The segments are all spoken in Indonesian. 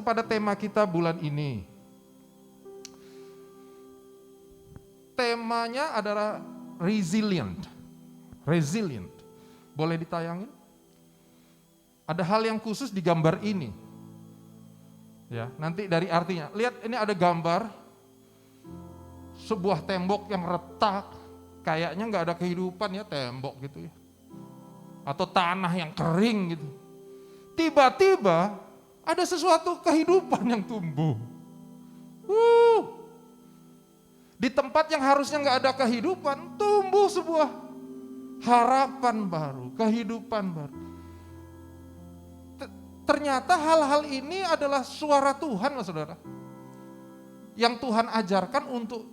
pada tema kita bulan ini. Temanya adalah resilient. Resilient. Boleh ditayangin? Ada hal yang khusus di gambar ini. Ya, nanti dari artinya. Lihat, ini ada gambar sebuah tembok yang retak, kayaknya nggak ada kehidupan ya, tembok gitu ya. Atau tanah yang kering gitu. Tiba-tiba ada sesuatu kehidupan yang tumbuh. Di tempat yang harusnya nggak ada kehidupan, tumbuh sebuah harapan baru, kehidupan baru. Ternyata hal-hal ini adalah suara Tuhan, loh saudara. Yang Tuhan ajarkan untuk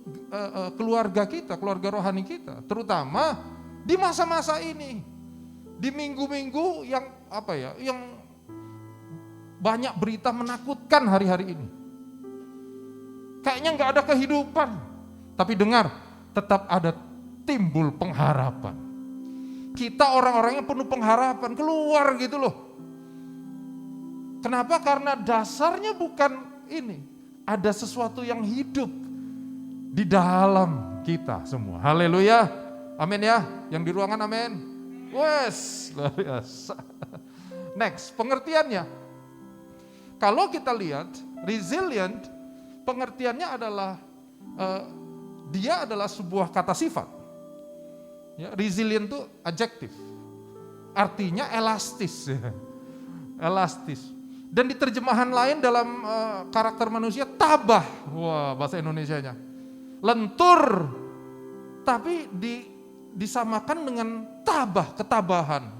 keluarga kita, keluarga rohani kita. Terutama di masa-masa ini. Di minggu-minggu yang yang banyak berita menakutkan hari-hari ini. Kayaknya nggak ada kehidupan. Tapi dengar, tetap ada timbul pengharapan. Kita orang-orang yang penuh pengharapan, keluar gitu loh. Kenapa? Karena dasarnya bukan ini. Ada sesuatu yang hidup di dalam kita semua. Haleluya. Amin ya. Yang di ruangan amin. Wes, luar biasa. Next, pengertiannya. Kalau kita lihat, resilient, pengertiannya adalah dia adalah sebuah kata sifat. Ya, resilient itu adjektif. Artinya elastis. Elastis. Dan di terjemahan lain dalam karakter manusia, tabah. Wah, bahasa Indonesianya. Lentur. Tapi disamakan dengan tabah, ketabahan.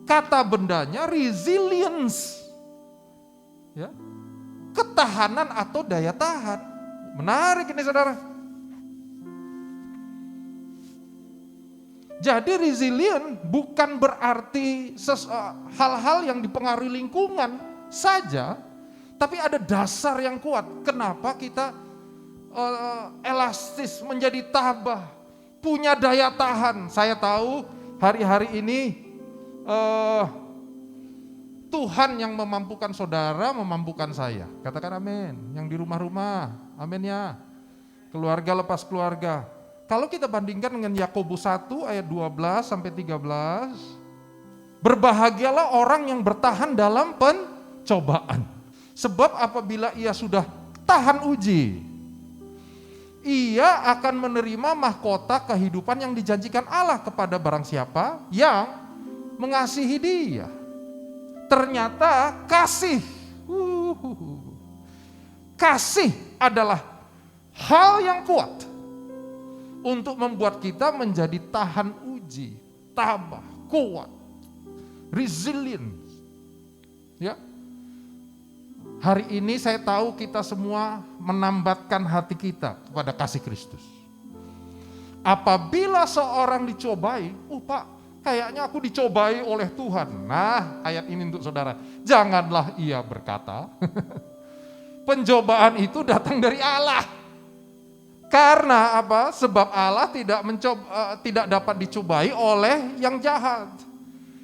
Kata bendanya resilience. Ya. Ketahanan atau daya tahan. Menarik ini saudara. Jadi resilient bukan berarti hal-hal yang dipengaruhi lingkungan saja, tapi ada dasar yang kuat. Kenapa kita elastis, menjadi tabah, punya daya tahan. Saya tahu hari-hari ini Tuhan yang memampukan saudara, memampukan saya. Katakan amin. Yang di rumah-rumah, amin ya. Keluarga lepas keluarga. Kalau kita bandingkan dengan Yakobus 1 ayat 12 sampai 13, berbahagialah orang yang bertahan dalam pencobaan. Sebab apabila ia sudah tahan uji, ia akan menerima mahkota kehidupan yang dijanjikan Allah kepada barang siapa yang mengasihi dia. Ternyata kasih adalah hal yang kuat untuk membuat kita menjadi tahan uji, tabah, kuat, resilient. Ya. Hari ini saya tahu kita semua menambatkan hati kita kepada kasih Kristus. Apabila seorang dicobai, Pak, kayaknya aku dicobai oleh Tuhan. Nah, ayat ini untuk saudara. Janganlah ia berkata, pencobaan itu datang dari Allah. Karena apa? Sebab Allah tidak dapat dicobai oleh yang jahat.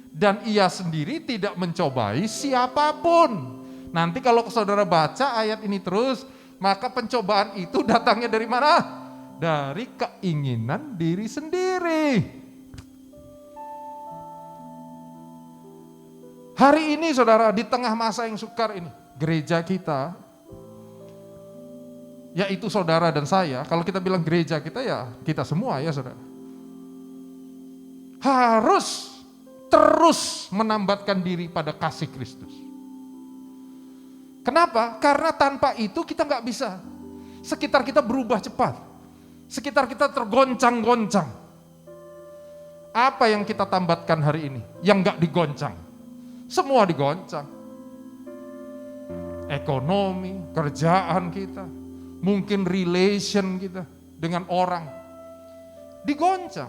Dan ia sendiri tidak mencobai siapapun. Nanti kalau saudara baca ayat ini terus, maka pencobaan itu datangnya dari mana? Dari keinginan diri sendiri. Hari ini saudara, di tengah masa yang sukar ini, gereja kita, yaitu saudara dan saya, kalau kita bilang gereja kita ya kita semua ya saudara, harus terus menambatkan diri pada kasih Kristus. Kenapa? Karena tanpa itu kita nggak bisa. Sekitar kita berubah cepat, sekitar kita tergoncang-goncang. Apa yang kita tambatkan hari ini yang nggak digoncang? Semua digoncang. Ekonomi, kerjaan kita, mungkin relation kita dengan orang digoncang.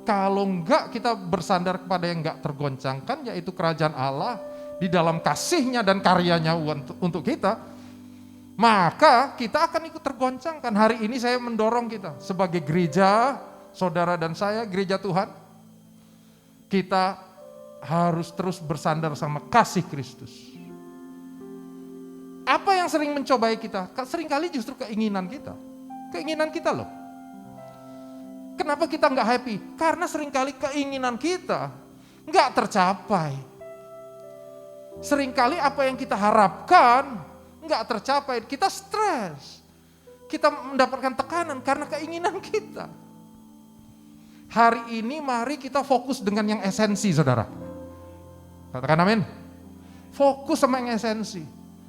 Kalau enggak kita bersandar kepada yang enggak tergoncangkan, yaitu kerajaan Allah di dalam kasih-Nya dan karyanya untuk kita, maka kita akan ikut tergoncangkan. Hari ini saya mendorong kita sebagai gereja, saudara dan saya, gereja Tuhan, kita harus terus bersandar sama kasih Kristus. Apa yang sering mencobai kita? Seringkali justru keinginan kita. Keinginan kita loh. Kenapa kita nggak happy? Karena seringkali keinginan kita nggak tercapai. Seringkali apa yang kita harapkan nggak tercapai. Kita stres. Kita mendapatkan tekanan karena keinginan kita. Hari ini mari kita fokus dengan yang esensi, saudara. Katakan amin. Fokus sama yang esensi.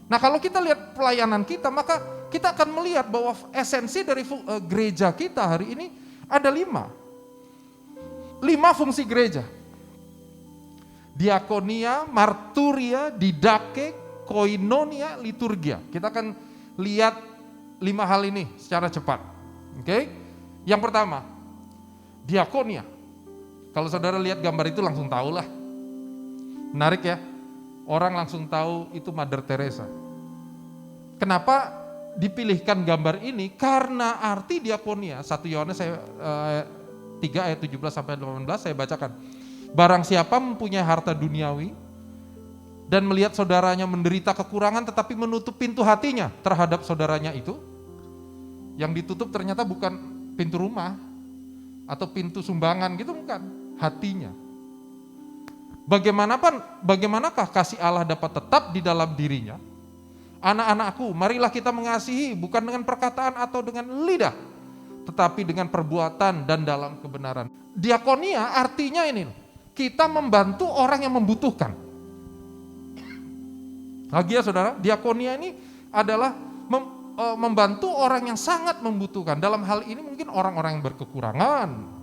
Nah, kalau kita lihat pelayanan kita, maka kita akan melihat bahwa esensi dari gereja kita hari ini ada 5. 5 fungsi gereja. Diakonia, marturia, didake, koinonia, liturgia. Kita akan lihat 5 hal ini secara cepat. Oke? Yang pertama, diakonia. Kalau saudara lihat gambar itu langsung tahu lah. Menarik ya. Orang langsung tahu itu Mother Teresa. Kenapa dipilihkan gambar ini? Karena arti diakonia, 1 Yohanes 3 ayat 17 sampai 18 saya bacakan. Barang siapa mempunyai harta duniawi dan melihat saudaranya menderita kekurangan tetapi menutup pintu hatinya terhadap saudaranya itu, yang ditutup ternyata bukan pintu rumah atau pintu sumbangan gitu, bukan, hatinya. Bagaimanakah kasih Allah dapat tetap di dalam dirinya? Anak-anakku, marilah kita mengasihi bukan dengan perkataan atau dengan lidah, tetapi dengan perbuatan dan dalam kebenaran. Diakonia artinya ini, kita membantu orang yang membutuhkan. Lagi ya saudara, diakonia ini adalah membantu orang yang sangat membutuhkan. Dalam hal ini mungkin orang-orang yang berkekurangan.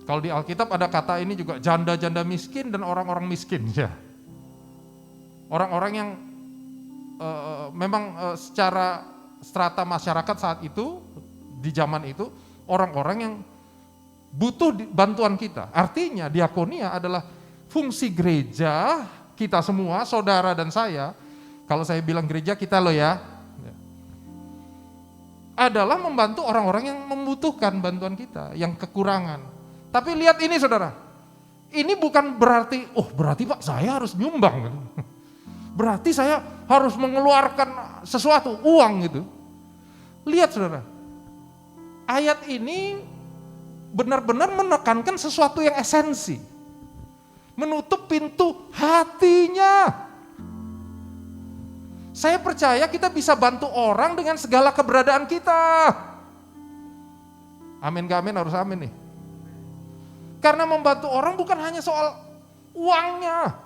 Kalau di Alkitab ada kata ini juga, janda-janda miskin dan orang-orang miskin. Ya. Orang-orang yang memang secara strata masyarakat saat itu, di zaman itu, orang-orang yang butuh bantuan kita. Artinya diakonia adalah fungsi gereja, kita semua, saudara dan saya. Kalau saya bilang gereja kita loh ya, adalah membantu orang-orang yang membutuhkan bantuan kita, yang kekurangan. Tapi lihat ini saudara, ini bukan berarti, berarti Pak saya harus nyumbang. Berarti saya harus mengeluarkan sesuatu, uang gitu. Lihat saudara, ayat ini benar-benar menekankan sesuatu yang esensi. Menutup pintu hatinya. Saya percaya kita bisa bantu orang dengan segala keberadaan kita. Amin gak amin, harus amin nih. Karena membantu orang bukan hanya soal uangnya.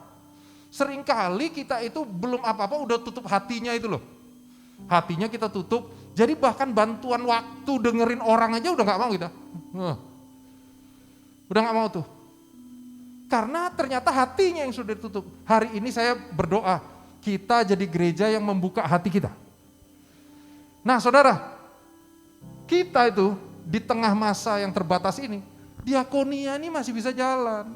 Seringkali kita itu belum apa-apa udah tutup hatinya itu loh. Hatinya kita tutup, jadi bahkan bantuan waktu dengerin orang aja udah gak mau kita. Udah gak mau tuh. Karena ternyata hatinya yang sudah ditutup. Hari ini saya berdoa, kita jadi gereja yang membuka hati kita. Nah saudara, kita itu di tengah masa yang terbatas ini, diakonia ini masih bisa jalan.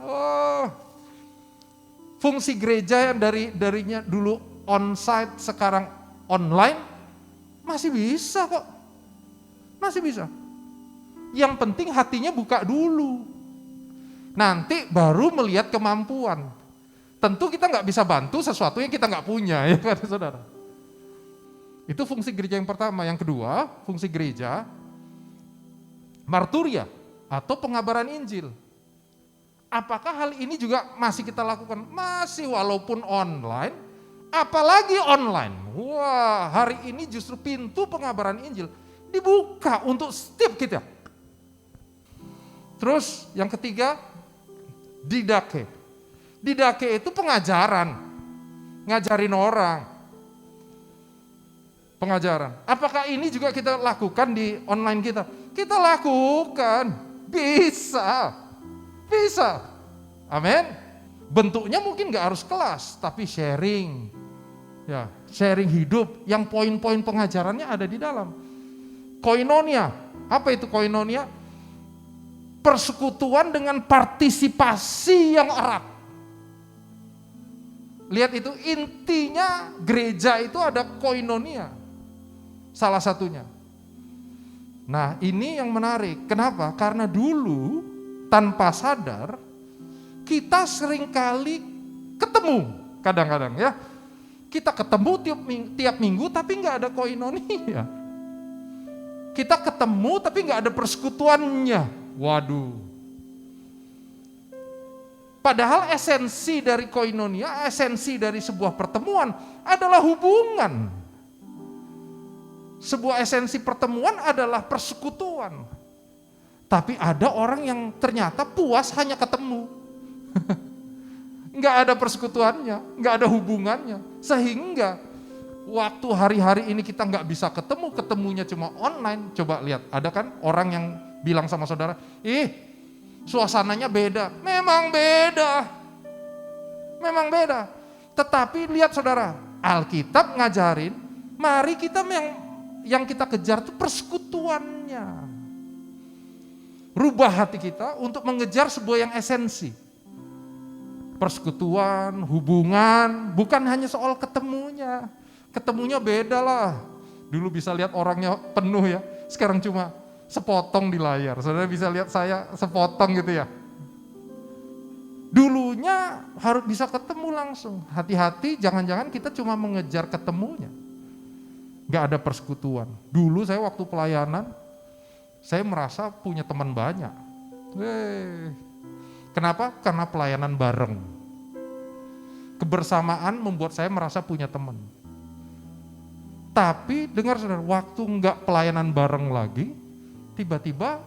Fungsi gereja yang darinya dulu on-site sekarang online masih bisa kok. Masih bisa. Yang penting hatinya buka dulu. Nanti baru melihat kemampuan. Tentu kita nggak bisa bantu sesuatu yang kita nggak punya, ya kan saudara. Itu fungsi gereja yang pertama. Yang kedua, fungsi gereja marturia atau pengabaran Injil. Apakah hal ini juga masih kita lakukan? Masih, walaupun online, apalagi online. Wah, hari ini justru pintu pengabaran Injil dibuka untuk setiap kita. Terus yang ketiga, didake. Didake itu pengajaran, ngajarin orang. Pengajaran. Apakah ini juga kita lakukan di online kita? Kita lakukan. Bisa. Amin. Bentuknya mungkin gak harus kelas, tapi sharing. Ya, sharing hidup yang poin-poin pengajarannya ada di dalam. Koinonia. Apa itu koinonia? Persekutuan dengan partisipasi yang erat. Lihat itu, intinya gereja itu ada koinonia. Salah satunya. Nah, ini yang menarik. Kenapa? Karena dulu tanpa sadar kita seringkali ketemu kadang-kadang ya. Kita ketemu tiap minggu tapi nggak ada koinonia. Kita ketemu tapi nggak ada persekutuannya. Waduh. Padahal esensi dari koinonia, esensi dari sebuah pertemuan adalah hubungan. Sebuah esensi pertemuan adalah persekutuan. Tapi ada orang yang ternyata puas hanya ketemu. Nggak ada persekutuannya, nggak ada hubungannya. Sehingga waktu hari-hari ini kita nggak bisa ketemu, ketemunya cuma online. Coba lihat, ada kan orang yang bilang sama saudara, suasananya beda. Memang beda. Memang beda. Tetapi lihat saudara, Alkitab ngajarin, mari kita yang kita kejar itu persekutuannya. Rubah hati kita untuk mengejar sebuah yang esensi. Persekutuan, hubungan, bukan hanya soal ketemunya. Ketemunya beda lah. Dulu bisa lihat orangnya penuh ya, sekarang cuma sepotong di layar. Saudara bisa lihat saya sepotong gitu ya. Dulunya harus bisa ketemu langsung. Hati-hati, jangan-jangan kita cuma mengejar ketemunya. Gak ada persekutuan. Dulu saya waktu pelayanan, saya merasa punya teman banyak. Kenapa? Karena pelayanan bareng. Kebersamaan membuat saya merasa punya teman. Tapi dengar saudara, waktu enggak pelayanan bareng lagi, tiba-tiba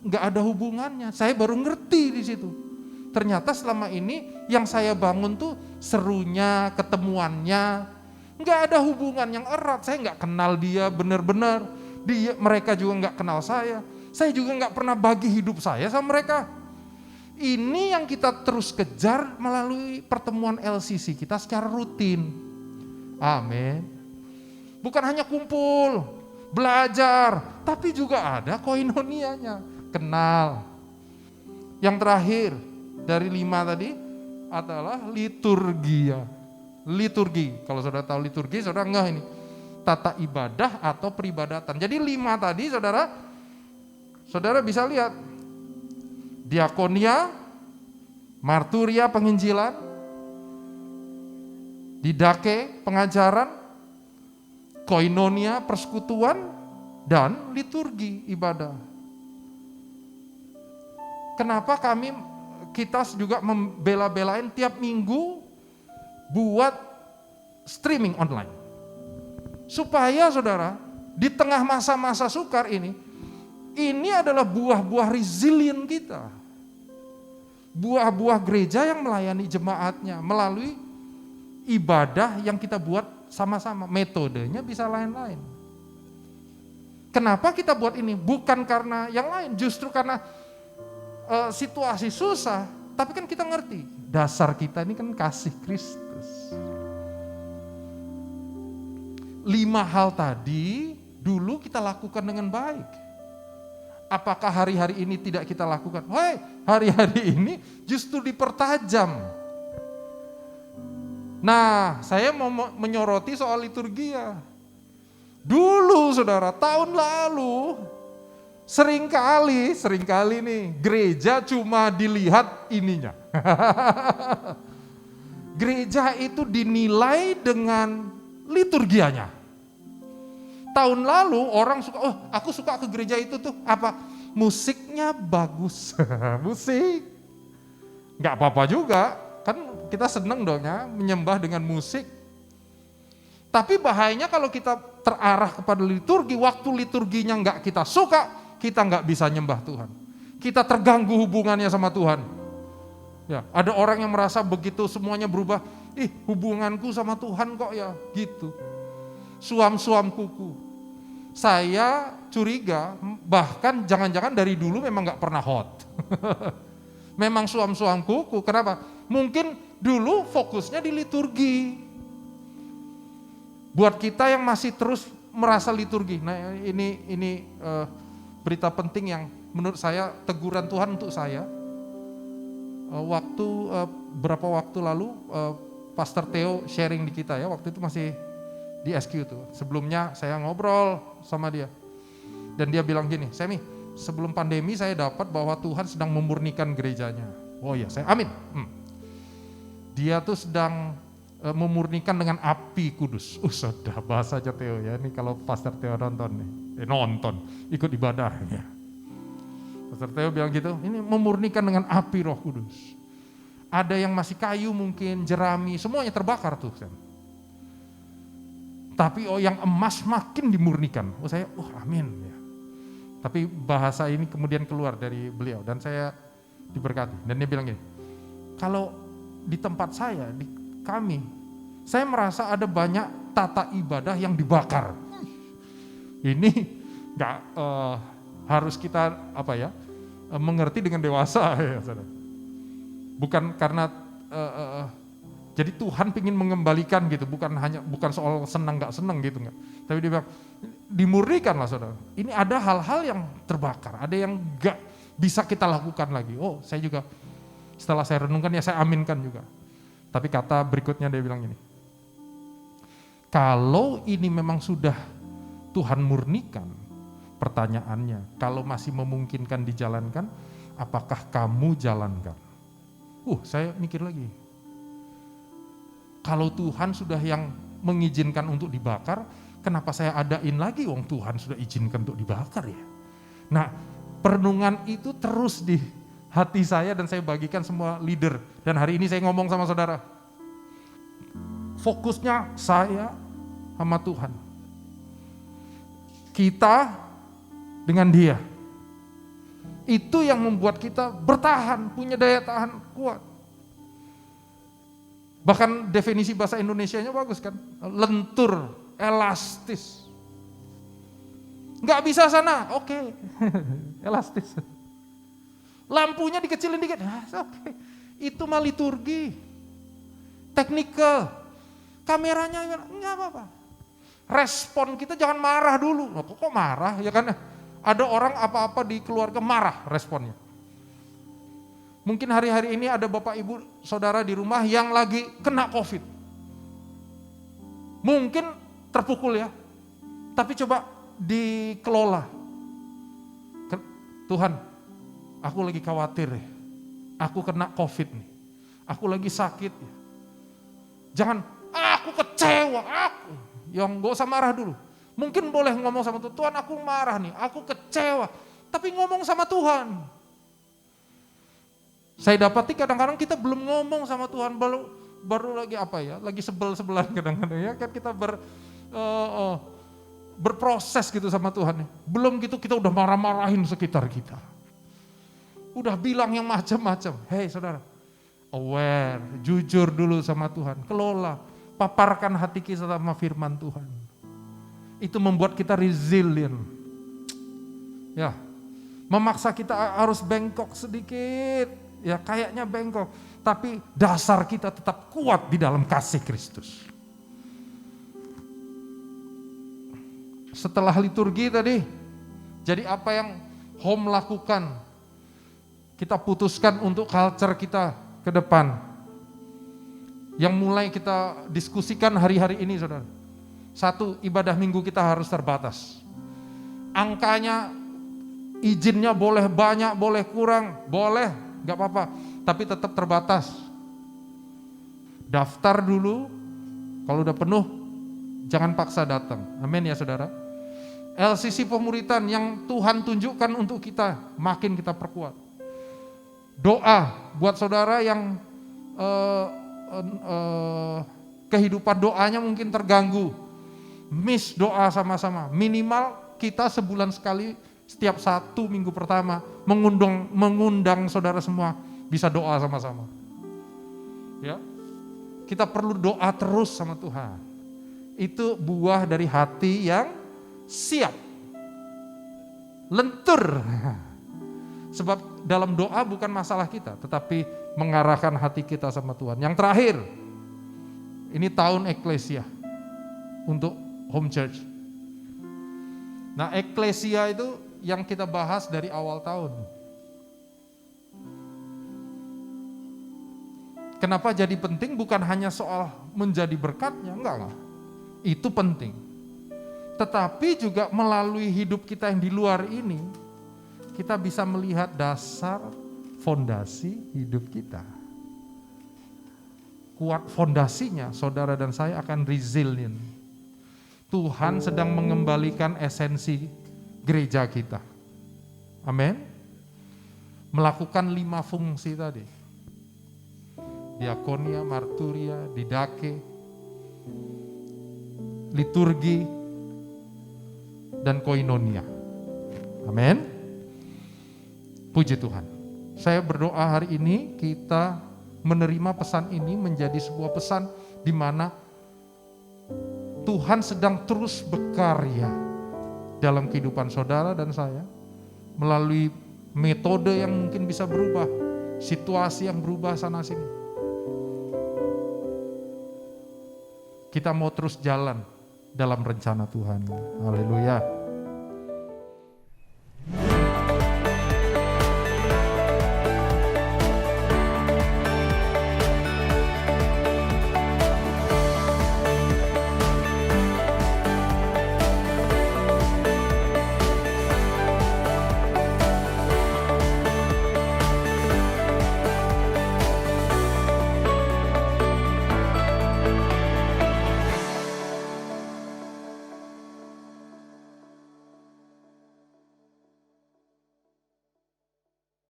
enggak ada hubungannya. Saya baru ngerti di situ. Ternyata selama ini yang saya bangun tuh serunya, ketemuannya, enggak ada hubungan yang erat. Saya enggak kenal dia benar-benar. Mereka juga enggak kenal saya. Saya juga enggak pernah bagi hidup saya sama mereka. Ini yang kita terus kejar melalui pertemuan LCC kita secara rutin. Amin. Bukan hanya kumpul, belajar, tapi juga ada koinonianya, kenal. Yang terakhir dari 5 tadi adalah liturgia. Liturgi, kalau saudara tahu liturgi, saudara ngeh ini. Tata ibadah atau peribadatan. Jadi 5 tadi saudara bisa lihat. Diakonia, marturia penginjilan, didake pengajaran, koinonia persekutuan, dan liturgi ibadah. Kenapa kita juga membela-belain tiap minggu buat streaming online? Supaya saudara, di tengah masa-masa sukar ini adalah buah-buah resilient kita. Buah-buah gereja yang melayani jemaatnya melalui ibadah yang kita buat sama-sama. Metodenya bisa lain-lain. Kenapa kita buat ini? Bukan karena yang lain, justru karena situasi susah, tapi kan kita ngerti, dasar kita ini kan kasih Kristus. 5 hal tadi dulu kita lakukan dengan baik. Apakah hari-hari ini tidak kita lakukan? Hari-hari ini justru dipertajam. Nah, saya mau menyoroti soal liturgia. Dulu saudara, tahun lalu, seringkali nih, gereja cuma dilihat ininya. Gereja itu dinilai dengan liturgianya. Tahun lalu orang suka, aku suka ke gereja itu tuh, apa? Musiknya bagus, musik. Gak apa-apa juga, kan kita seneng dong ya, menyembah dengan musik. Tapi bahayanya kalau kita terarah kepada liturgi, waktu liturginya gak kita suka, kita gak bisa nyembah Tuhan. Kita terganggu hubungannya sama Tuhan. Ya, ada orang yang merasa begitu semuanya berubah, hubunganku sama Tuhan kok ya, gitu. Suam-suam kuku. Saya curiga, bahkan jangan-jangan dari dulu memang gak pernah hot. Memang suam-suam kuku, kenapa? Mungkin dulu fokusnya di liturgi. Buat kita yang masih terus merasa liturgi, nah ini berita penting yang menurut saya teguran Tuhan untuk saya. Berapa waktu lalu Pastor Theo sharing di kita ya, waktu itu masih di SQ tuh. Sebelumnya saya ngobrol sama dia. Dan dia bilang gini, Semi, sebelum pandemi saya dapat bahwa Tuhan sedang memurnikan gerejanya. Oh iya, saya amin. Dia tuh sedang memurnikan dengan api kudus. Sudah bahasa aja Theo ya, ini kalau Pastor Theo nonton nih, ikut ibadah ya. Pastor Theo bilang gitu, ini memurnikan dengan api Roh Kudus. Ada yang masih kayu mungkin, jerami, semuanya terbakar tuh. Tapi yang emas makin dimurnikan. Amin ya. Tapi bahasa ini kemudian keluar dari beliau dan saya diberkati. Dan dia bilang gini, kalau di tempat saya, di kami, saya merasa ada banyak tata ibadah yang dibakar. Ini nggak harus kita mengerti dengan dewasa ya, saudara. Bukan karena jadi Tuhan ingin mengembalikan gitu, bukan soal senang nggak senang gitu nggak. Tapi dia bilang dimurnikan lah saudara. Ini ada hal-hal yang terbakar, ada yang nggak bisa kita lakukan lagi. Saya juga setelah saya renungkan ya saya aminkan juga. Tapi kata berikutnya dia bilang gini, kalau ini memang sudah Tuhan murnikan, pertanyaannya, kalau masih memungkinkan dijalankan, apakah kamu jalankan? Saya mikir lagi. Kalau Tuhan sudah yang mengizinkan untuk dibakar, kenapa saya adain lagi? Tuhan sudah izinkan untuk dibakar ya. Nah, perenungan itu terus di hati saya dan saya bagikan semua leader. Dan hari ini saya ngomong sama saudara. Fokusnya saya sama Tuhan. Kita dengan Dia. Itu yang membuat kita bertahan, punya daya tahan kuat. Bahkan definisi bahasa Indonesianya bagus kan, lentur, elastis. Nggak bisa sana, oke. Elastis. Lampunya dikecilin dikit, oke. Itu mah liturgi. Teknikal. Kameranya nggak apa-apa. Respon kita jangan marah dulu. Kok marah ya kan? Ada orang apa-apa di keluarga marah responnya. Mungkin hari-hari ini ada bapak ibu saudara di rumah yang lagi kena COVID. Mungkin terpukul ya. Tapi coba dikelola. Tuhan, aku lagi khawatir ya. Aku kena COVID nih. Aku lagi sakit ya. Jangan, aku kecewa, yang gak usah marah dulu. Mungkin boleh ngomong sama Tuhan, Tuhan aku marah nih, aku kecewa. Tapi ngomong sama Tuhan. Saya dapati kadang-kadang kita belum ngomong sama Tuhan, baru lagi lagi sebel-sebelan kadang-kadang ya kan kita berproses gitu sama Tuhan. Belum gitu kita udah marah-marahin sekitar kita. Udah bilang yang macam-macam. Hei saudara, aware, jujur dulu sama Tuhan, kelola, paparkan hati kita sama firman Tuhan. Itu membuat kita resilient. Ya, memaksa kita harus bengkok sedikit, ya kayaknya bengkok, tapi dasar kita tetap kuat di dalam kasih Kristus. Setelah liturgi tadi, jadi apa yang home lakukan? Kita putuskan untuk culture kita ke depan. Yang mulai kita diskusikan hari-hari ini saudara. Satu, ibadah minggu kita harus terbatas. Angkanya, izinnya boleh banyak, boleh kurang, boleh, gak apa-apa. Tapi tetap terbatas. Daftar dulu, kalau udah penuh, jangan paksa datang. Amin ya saudara. LCC pemuritan yang Tuhan tunjukkan untuk kita, makin kita perkuat. Doa buat saudara yang kehidupan doanya mungkin terganggu. Miss doa sama-sama, minimal kita sebulan sekali setiap 1 minggu pertama mengundang saudara semua bisa doa sama-sama. Ya, kita perlu doa terus sama Tuhan. Itu buah dari hati yang siap, lentur. Sebab dalam doa bukan masalah kita, tetapi mengarahkan hati kita sama Tuhan. Yang terakhir, ini tahun eklesia untuk home church. Nah, eklesia itu yang kita bahas dari awal tahun. Kenapa jadi penting? Bukan hanya soal menjadi berkatnya, enggak. Itu penting. Tetapi juga melalui hidup kita yang di luar ini, kita bisa melihat dasar fondasi hidup kita. kuat fondasinya, saudara dan saya akan resilient. Tuhan sedang mengembalikan esensi gereja kita. Amin. Melakukan 5 fungsi tadi. Diakonia, marturia, didake, liturgi, dan koinonia. Amin. Puji Tuhan. Saya berdoa hari ini kita menerima pesan ini menjadi sebuah pesan di mana Tuhan sedang terus berkarya dalam kehidupan saudara dan saya melalui metode yang mungkin bisa berubah, situasi yang berubah sana sini. Kita mau terus jalan dalam rencana Tuhan. Haleluya.